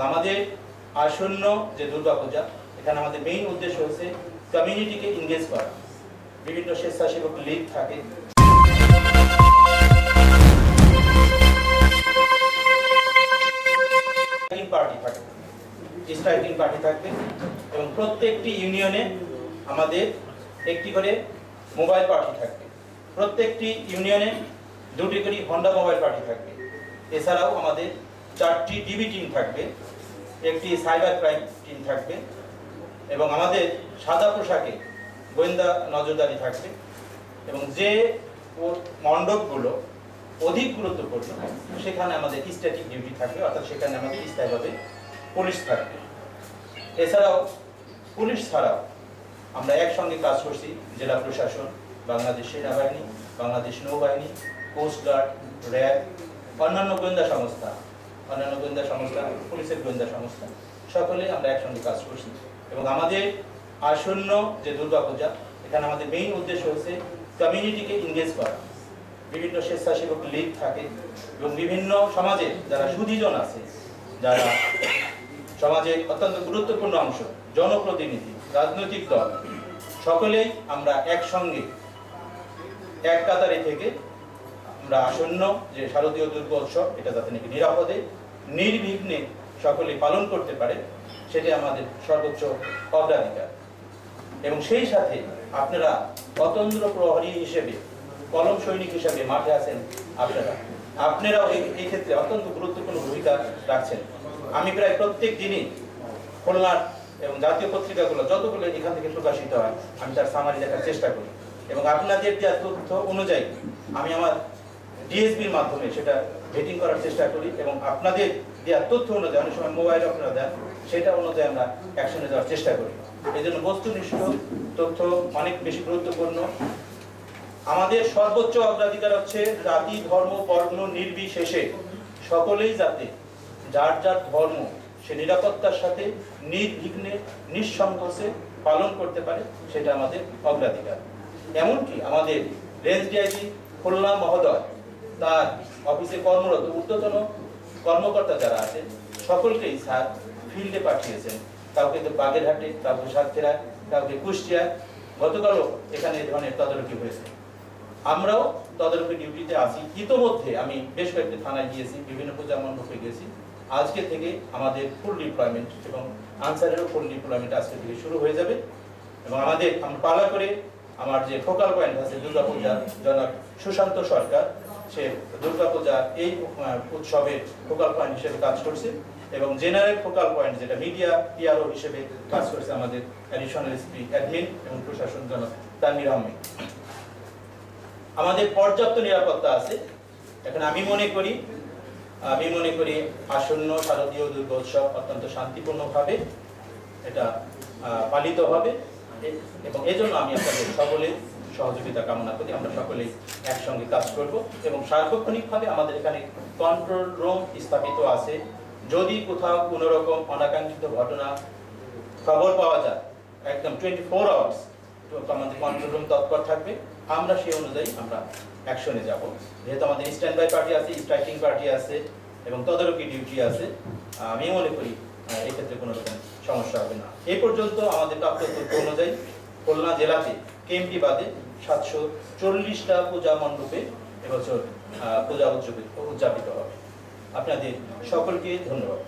আমাদের আসন্ন যে দুর্গাপূজা, এখানে আমাদের মেইন উদ্দেশ্য হচ্ছে কমিউনিটিকে এনগেজ করা। বিভিন্ন স্বেচ্ছাসেবক লীগ থাকে, স্ট্রাইকিং পার্টি থাকবে এবং প্রত্যেকটি ইউনিয়নে আমাদের একটি করে মোবাইল পার্টি থাকবে। প্রত্যেকটি ইউনিয়নে দুটি করে হন্ডা মোবাইল পার্টি থাকবে। এছাড়াও আমাদের 4টি ডিবি টিম থাকবে, একটি সাইবার ক্রাইম টিম থাকবে এবং আমাদের সাদা পোশাকে গোয়েন্দা নজরদারি থাকবে। এবং যে মণ্ডপগুলো অধিক গুরুত্বপূর্ণ সেখানে আমাদের স্ট্যাটিক ডিউটি থাকবে, অর্থাৎ সেখানে আমাদের স্থায়ীভাবে পুলিশ থাকবে। এছাড়াও পুলিশ ছাড়াও আমরা একসঙ্গে কাজ করছি জেলা প্রশাসন, বাংলাদেশ সেনাবাহিনী, বাংলাদেশ নৌবাহিনী, কোস্টগার্ড, র্যাব, অন্যান্য গোয়েন্দা সংস্থা, পুলিশের গোয়েন্দা সংস্থা, সকলে আমরা একসঙ্গে কাজ করছি। এবং আমাদের আসন্ন যে দুর্গাপূজা, এখানে আমাদের মেইন উদ্দেশ্য হচ্ছে কমিউনিটিকে এনগেজ করা। বিভিন্ন স্বেচ্ছাসেবক লীগ থাকে এবং বিভিন্ন সমাজে যারা সুধীজন আছে, যারা সমাজে অত্যন্ত গুরুত্বপূর্ণ অংশ, জনপ্রতিনিধি, রাজনৈতিক দল, সকলেই আমরা একসঙ্গে এক কাতারে থেকে আমরা আসন্ন যে শারদীয় দুর্গোৎসব, এটা যাতে নাকি নিরাপদে নির্বিঘ্নে সকলে পালন করতে পারে, সেটা আমাদের সর্বোচ্চ অগ্রাধিকার। এবং সেই সাথে আপনারা অতন্দ্র প্রহরী হিসেবে, কলম সৈনিক হিসেবে মাঠে আছেন, আপনারাও এই ক্ষেত্রে অত্যন্ত গুরুত্বপূর্ণ ভূমিকা রাখছেন। আমি প্রায় প্রত্যেক দিনই খুলনার এবং জাতীয় পত্রিকাগুলো যতগুলো এখান থেকে প্রকাশিত হয়, আমি তার সামারি দেখার চেষ্টা করি এবং আপনাদের দেওয়া তথ্য অনুযায়ী আমি আমার ডিএসবির মাধ্যমে সেটা ভেটিং করার চেষ্টা করি এবং আপনাদের দেওয়া তথ্য অনুযায়ী, অনেক সময় মোবাইল আপনারা দেন, সেটা অনুযায়ী আমরা অ্যাকশনে যাওয়ার চেষ্টা করি। এই জন্য বস্তুনিষ্ঠ তথ্য অনেক বেশি গুরুত্বপূর্ণ। আমাদের সর্বোচ্চ অগ্রাধিকার হচ্ছে জাতি, ধর্ম, বর্ণ নির্বিশেষে সকলেই যাতে যার যার ধর্ম সে নিরাপত্তার সাথে নির্বিঘ্নে নিঃসংকোচে পালন করতে পারে, সেটা আমাদের অগ্রাধিকার। এমনকি আমাদের রেঞ্জ ডিআইজি খুলনা মহোদয় তার অফিসে কর্মরত ঊর্ধ্বতন কর্মকর্তা যারা আছেন সকলকেই স্যার ফিল্ডে পাঠিয়েছেন। কাউকে তো বাগেরহাটে, কাউকে সাতক্ষীরা, কাউকে কুষ্টিয়া। গতকালও এখানে এই ধরনের তদারকি হয়েছে। আমরাও তদারকি ডিউটিতে আছি। ইতোমধ্যে আমি বেশ কয়েকটি থানায় গিয়েছি, বিভিন্ন পূজা মণ্ডপে গেছি। আজকে থেকে আমাদের ফুল ডিপ্লয়মেন্ট এবং আনসারেরও ফুল ডিপ্লয়মেন্ট আজকে থেকে শুরু হয়ে যাবে। এবং আমরা পালা করে আমার যে ফোকাল পয়েন্ট আছে দুর্গাপূজা, জনাব সুশান্ত সরকার, সে দুর্গাপূজা এই উৎসবের ফোকাল পয়েন্ট হিসেবে কাজ করছে এবং জেনারেল ফোকাল পয়েন্ট যেটা মিডিয়া পিআরও হিসেবে কাজ করছে আমাদের অ্যাডিশনাল এসপি অ্যাডমিন এবং প্রশাসন জনাব তানভীর আহমেদ। আমাদের পর্যাপ্ত নিরাপত্তা আছে। এখন আমি মনে করি আসন্ন শারদীয় দুর্গোৎসব অত্যন্ত শান্তিপূর্ণভাবে এটা পালিত হবে এবং এজন্য আমি আপনাদের সকলের সহযোগিতা কামনা করি। আমরা সকলেই একসঙ্গে কাজ করব এবং সার্বক্ষণিকভাবে আমাদের এখানে কন্ট্রোল রুম স্থাপিত আছে। যদি কোথাও কোনো রকম অনাকাঙ্ক্ষিত ঘটনা খবর পাওয়া যায়, একদম 24 আওয়ার্স আমাদের কন্ট্রোল রুম তৎপর থাকবে। আমরা সেই অনুযায়ী আমরা অ্যাকশনে যাব। যেহেতু আমাদের স্ট্যান্ড বাই পার্টি আছে, স্ট্রাইকিং পার্টি আছে এবং তদারকি ডিউটি আছে, আমি মনে করি এক্ষেত্রে কোনো রকম সমস্যা হবে না। এই পর্যন্ত আমাদের প্রাপ্ত তথ্য অনুযায়ী খুলনা জেলাতে কেএমপি বাদে 740টা পূজা মণ্ডপে এবছর পূজা উদযাপিত হবে। আপনাদের সকলকে ধন্যবাদ।